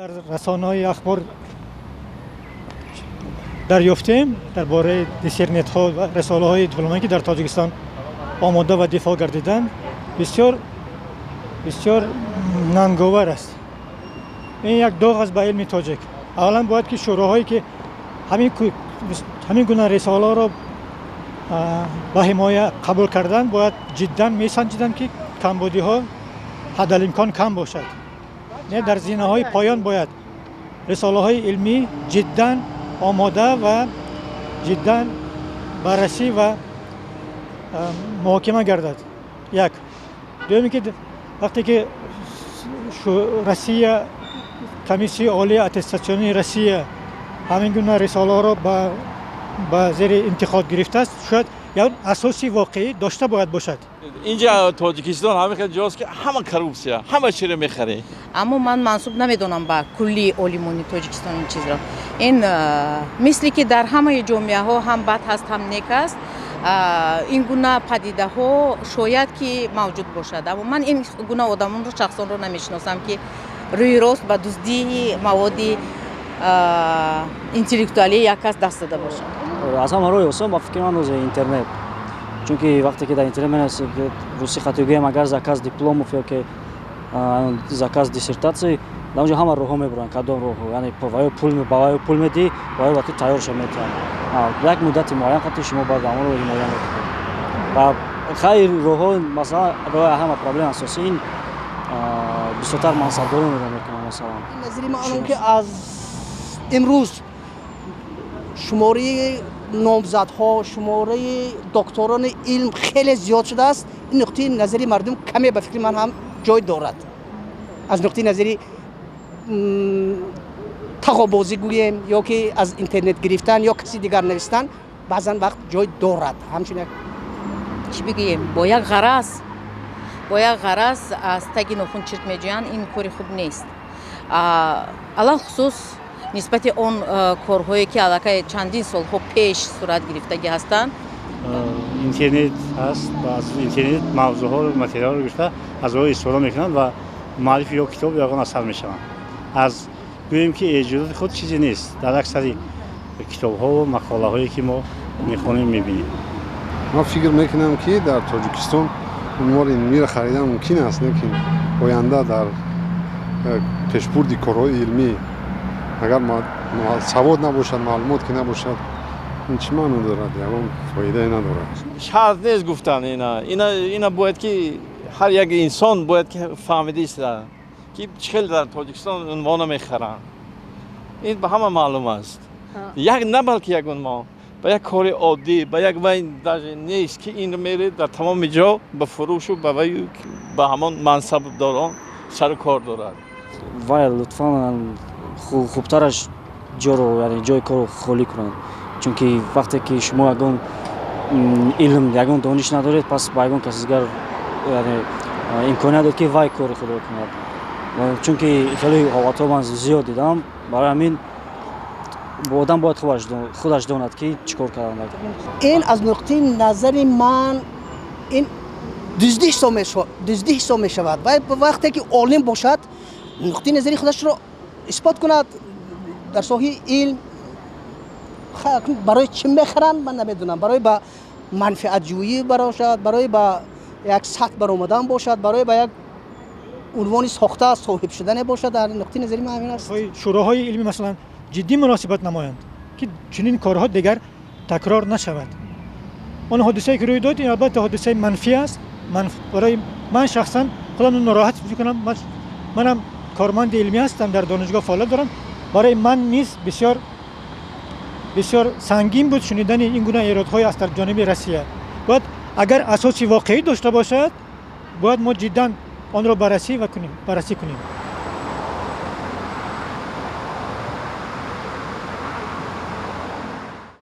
در رسانه‌های اخبار دریافتیم درباره دیسرنت‌ها و رساله‌های دیپلماتیکی در تاجیکستان آماده و دفاع گردیدن بسیار ننگاور است. این یک داغ است به علم تاجیک. اولا باید که شوراهایی که همین گونه رساله را به حمایت قبول کردن باید جدا میسنجیدن که کمبودی‌ها حدالامکان کم باشد. نه در زینه‌های پایان باید رساله‌های علمی جدا آماده و جدا بررسی و محاکمه گردد. یک دومی که وقتی که روسیه کمیسیون عالی اتستاسیونی روسیه همین گونه رساله را به زیر انتقاد گرفته است، شاید یا اساسی واقعی داشته باید باشد. اینجا تاجیکستان همه خیلی جاست که همه کروپسیا همه چی رو میخره. اما من منصوب نمیدونم با کلی اولیمونی تاجیکستان این چیز را. این مثلی که در همه جامعه ها هم بد هست هم نیک است. این گونه پدیده ها شاید که موجود باشد، اما من این گونه آدمان رو شخصا رو نمیشناسم که روی راست با دزدی مواد اینتלեկտուալի یک کس دست داده باشد. از همه روی اصلا با فکر من روز اینترنت، چون که وقتی که در اینترنت من روسی خاطر گویم اگر زکاز دیپلمов یا که زکاز دیسертації در اونجا همه روها میبرن کدام روح، یعنی باید پول میدی باید وقتی تیارش میتونن یک مدت معین خاطر شما باید عمل رو حمایت کنید و خیلی روها مثلا روی همه پرابلم اساسی این بیشتر منصبداران رو میکنن. مثلا نظری من اون که از امروز شماره نامزدها شماره دکتران علم خیلی زیاد شده است. این نقطه نظری مردم کمی به فکر من هم جای دارد. از نقطه نظری تقابوزی گوییم یا که از اینترنت گرفتن یا کسی دیگر نوشتن بعضا وقت جای دارد. همچنین چی بگیم با یک غرض از تگی نخون چرت میجویند این کاری خوب نیست. علا خصوص نسبت اون کارهایی که علاقه چندین سال پیش صورت گرفتگی هستند. اینترنت هست و از اینترنت موضوعها و متریال رو گرفته از روی استفاده میکنند و معرفی یا کتاب یا اثر میشوند. از گوییم که ایجادات خود چیزی نیست. در اکثر کتاب ها و مقاله هایی که ما میخونیم میبینیم. من فکر میکنم که در تاجیکستان عنوان علمی را خریدن ممکن است، لیکن آینده در پیشبرد کارهای علمی اگر سواد نباشد معلومات که نباشد این چه معنی دارد؟ یعنی فایده ندارد. شرط نیست گفتن اینا باید که هر یک انسان باید که فهمیده است که چخیل در تاجیکستان عنوان میخرن. این به همه معلوم است. یک نه بلکه یک عنوان با یک کار عادی با یک وین درجه نیست که این میره در تمام جا به فروش و به همان منصب داران سر کار دارد. وای لطفاً خوبترش جا رو یعنی جای کار رو خالی کنند، چون که وقتی که شما اگه علم یگان دانش ندارید پس با یگان کسی دیگر یعنی امکانیت دارید که وای کار خود کند، چون که خیلی حالت‌ها من زیاد دیدم. برای همین آدم باید خودش داند که چیکار کردن. این از نقطه نظر من این دزدی حساب میشود و وقتی که عالم باشد نقطه نظری خودش را اثبات کند در ساحه علم. برای چی میخرن من نمیدونم، برای با منفعت جویی باشد، برای با یک سطح برآمدن باشد، برای با یک عنوان ساخته صاحب شدن باشد. در نقطه نظری من همین است. شوراهای علمی مثلا جدی مناسبت نمایند که چنین کارها دیگر تکرار نشود. اون حادثه‌ای که روی داد این البته حادثه منفی است. برای من شخصا خودم ناراحت می‌کنم. منم کارمند علمی هستم، در دانشگاه فعالیت دارم. برای من نیز بسیار سنگین بود شنیدن این گونه ایرادهای از جانب روسیه. باید اگر اساسی واقعی داشته باشد باید ما جدا آن را بررسی کنیم.